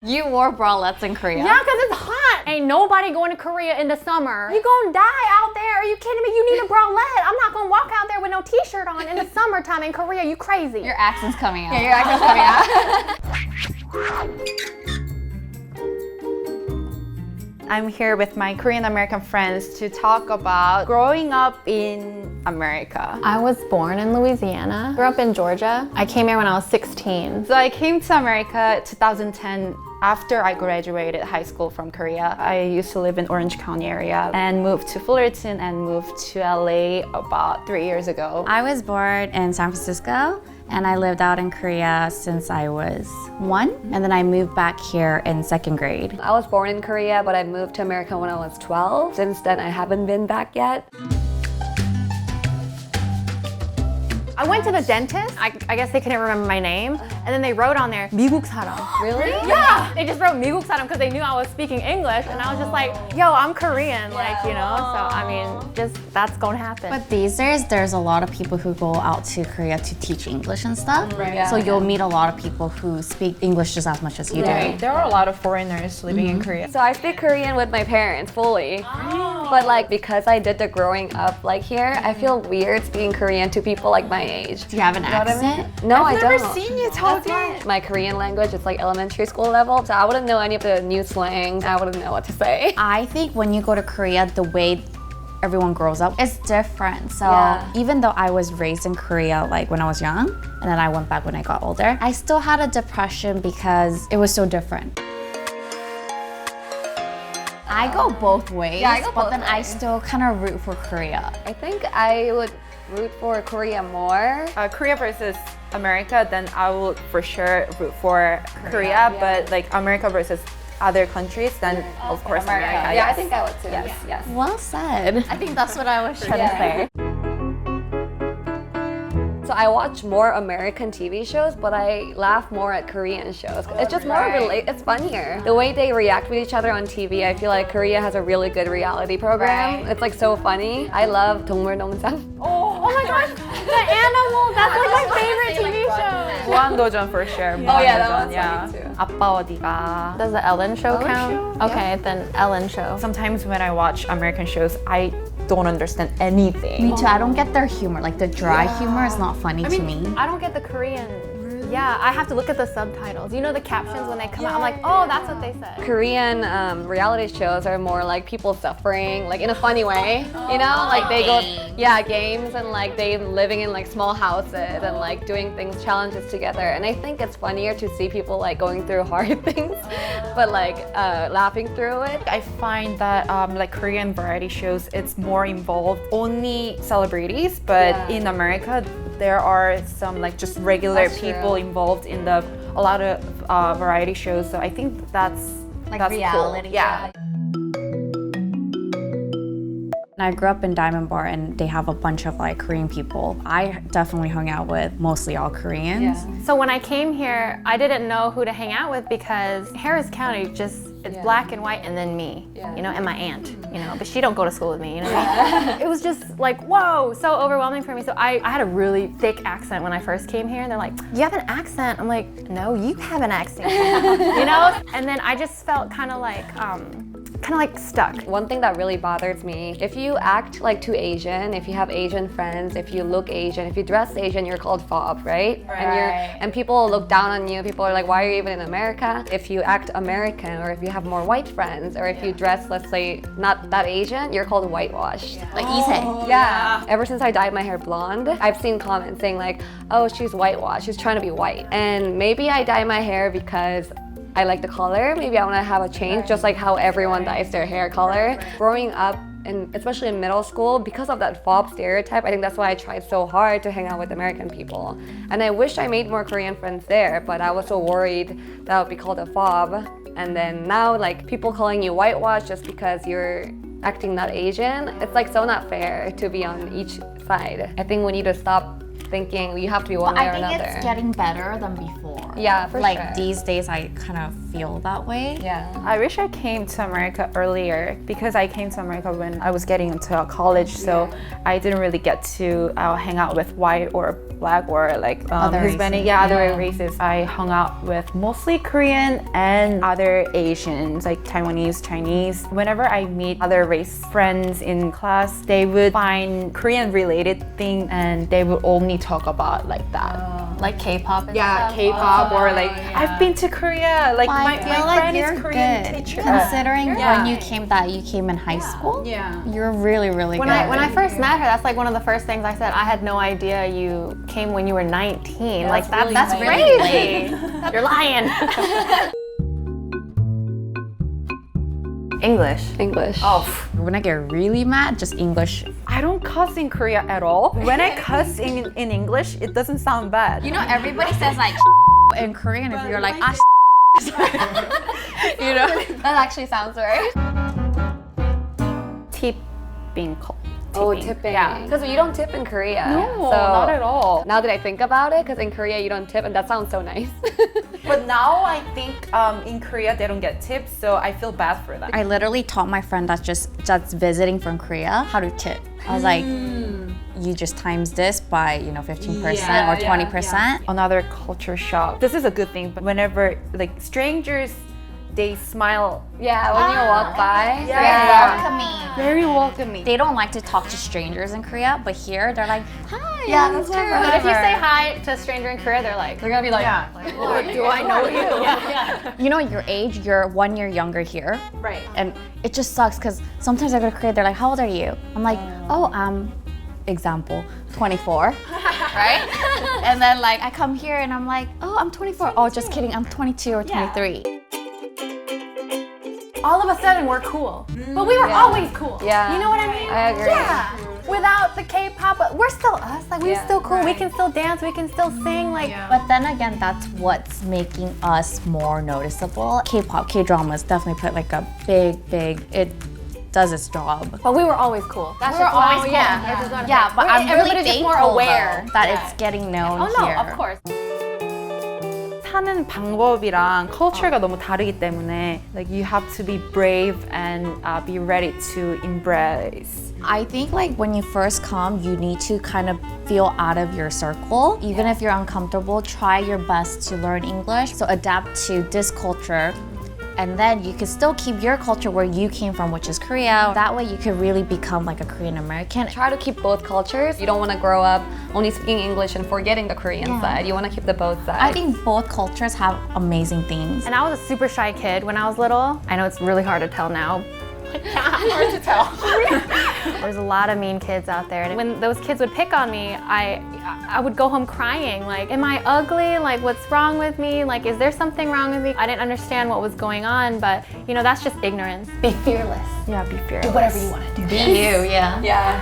You wore bralettes in Korea? Yeah, because it's hot. Ain't nobody going to Korea in the summer. You gonna die out there. Are you kidding me? You need a bralette. I'm not gonna walk out there with no t-shirt on in the summertime in Korea. You crazy. Your accent's coming out. Yeah, your accent's coming out. I'm here with my Korean American friends to talk about growing up in America. I was born in Louisiana, grew up in Georgia. I came here when I was 16. So I came to America 2010 after I graduated high school from Korea. I used to live in Orange County area and moved to Fullerton and moved to LA about 3 years ago. I was born in San Francisco and I lived out in Korea since I was 1, and then I moved back here in 2nd grade. I was born in Korea, but I moved to America when I was 12. Since then, I haven't been back yet. I went to the dentist. I guess they couldn't remember my name. And then they wrote on there, 미국 사람. Really? Yeah! They just wrote 미국 사람 because they knew I was speaking English. And I was just like, yo, I'm Korean. Like, you know? So, I mean, just that's gonna happen. But these days, there's a lot of people who go out to Korea to teach English and stuff. Right. So you'll meet a lot of people who speak English just as much as you do. There are a lot of foreigners living in Korea. So I speak Korean with my parents fully. But like, because I did the growing up like here, I feel weird speaking Korean to people like my age. Do you have an accent? No, I've I never don't. seen you talking. My Korean language is like elementary school level, so I wouldn't know any of the new slangs. I wouldn't know what to say. I think when you go to Korea, the way everyone grows up is different. So even though I was raised in Korea like when I was young, and then I went back when I got older, I still had a depression because it was so different. I go both ways, but then I still kind of root for Korea. I think I would root for Korea more. Korea versus America, then I would for sure root for Korea, but like America versus other countries, then of course America. Yeah, Yes. I think I would too. Yes. Well said. I think that's what I was trying to say. So I watch more American TV shows, but I laugh more at Korean shows. It's just more it's funnier. The way they react with each other on TV, I feel like Korea has a really good reality program. It's like so funny. I love 동물농장. oh my gosh, the animal, that's like my favorite TV show. 무한도전 for sure. Oh yeah, that 무한도전, one's yeah. funny too. 아빠 어디가? Does the Ellen show Ellen count? show? Okay, then Ellen show. Sometimes when I watch American shows, I don't understand anything. Me too. I don't get their humor. Like the dry humor is not funny to me. I don't get the Korean. Yeah, I have to look at the subtitles. You know the captions when they come out? I'm like, oh, that's what they said. Korean reality shows are more like people suffering, like in a funny way, you know? Like they go, games and like they living in like small houses and like doing things, challenges together. And I think it's funnier to see people like going through hard things, but like laughing through it. I find that like Korean variety shows, it's more involved only celebrities, but in America, there are some like just regular people involved in a lot of variety shows. So I think that's reality. Cool. Yeah. I grew up in Diamond Bar and they have a bunch of like Korean people. I definitely hung out with mostly all Koreans. So when I came here, I didn't know who to hang out with because Harris County it's black and white and then me, you know, and my aunt, you know, but she don't go to school with me, you know. It was just like, whoa, so overwhelming for me. So I had a really thick accent when I first came here and they're like, you have an accent? I'm like, no, you have an accent, you know? And then I just felt kind of like stuck. One thing that really bothers me, if you act like too Asian, if you have Asian friends, if you look Asian, if you dress Asian, you're called fob, right? And people look down on you. People are like, why are you even in America? If you act American or if you have more white friends or if you dress, let's say, not that Asian, you're called whitewashed. Like Ise. Yeah. Ever since I dyed my hair blonde, I've seen comments saying like, oh, she's whitewashed, she's trying to be white. And maybe I dye my hair because I like the color. Maybe I want to have a change, just like how everyone dyes their hair color. Growing up, and especially in middle school, because of that fob stereotype, I think that's why I tried so hard to hang out with American people. And I wish I made more Korean friends there, but I was so worried that I would be called a fob. And then now, like, people calling you whitewash just because you're acting not Asian, it's like so not fair to be on each side. I think we need to stop thinking you have to be one way or another. I think it's getting better than before. Yeah, for like sure. these days I kind of feel that way. Yeah. I wish I came to America earlier because I came to America when I was getting into college, so I didn't really get to hang out with white or black or like Other Hispanic, races. other races. I hung out with mostly Korean and other Asians, like Taiwanese, Chinese. Whenever I meet other race friends in class, they would find Korean-related thing and they would only talk about like that. Like K-pop and Yeah, stuff. K-pop or like I've been to Korea. Like I my feel like friend you're is Korean good teacher. considering Yeah. when you came in high school. Yeah. You're really When good. I first met her, that's like one of the first things I said. I had no idea you came when you were 19. Like that's crazy. You're lying. English. English. Oh, When I get really mad, just English. I don't cuss in Korea at all. When I cuss in English, it doesn't sound bad. You know, everybody says like in Korean if you're like you know. That actually sounds right. Tipping. Oh, tipping. Yeah. Because you don't tip in Korea. No, not at all. Now that I think about it, because in Korea you don't tip, and that sounds so nice. But now I think in Korea they don't get tips, so I feel bad for them. I literally taught my friend that's visiting from Korea how to tip. I was like, you just times this by 15% or 20%. Another culture shock. This is a good thing, but whenever like strangers, they smile Yeah, when you walk by. Welcoming. very welcoming. They don't like to talk to strangers in Korea, but here they're like, hi. Yeah, that's true. But if you say hi to a stranger in Korea, they're gonna be like, "Well, do I know you?" You know, your age, you're 1 year younger here. Right. And it just sucks because sometimes I go to Korea, they're like, how old are you? I'm like, example, 24, right? And then like I come here and I'm like, oh, I'm 24. Oh, just kidding, I'm 22 or 23. All of a sudden, we're cool, but we were always cool. Yeah. You know what I mean? I agree. Yeah. Without the K-pop, but we're still us. Like we're still cool. We can still dance. We can still sing. Like. But then again, that's what's making us more noticeable. K-pop, K-dramas definitely put like a big, it does its job. But we were always cool. That's We were just what always I- cool. yeah. That's just what I Yeah, think. but I'm really Everybody's just more thankful aware though, that it's getting known Oh no, here. of course. 사는 방법이랑 culture가 너무 다르기 때문에 like you have to be brave and be ready to embrace. I think like when you first come, you need to kind of feel out of your circle. Even if you're uncomfortable, try your best to learn English. So adapt to this culture. And then you can still keep your culture where you came from, which is Korea. That way you could really become like a Korean American. Try to keep both cultures. You don't want to grow up only speaking English and forgetting the Korean side. You want to keep the both sides. I think both cultures have amazing things. And I was a super shy kid when I was little. I know it's really hard to tell now. Hard to tell. There's a lot of mean kids out there. And when those kids would pick on me, I would go home crying. Like, am I ugly? Like, what's wrong with me? Like, is there something wrong with me? I didn't understand what was going on, but that's just ignorance. Be fearless. Yeah, be fearless. Do whatever you want to do. Be you, yeah. yeah.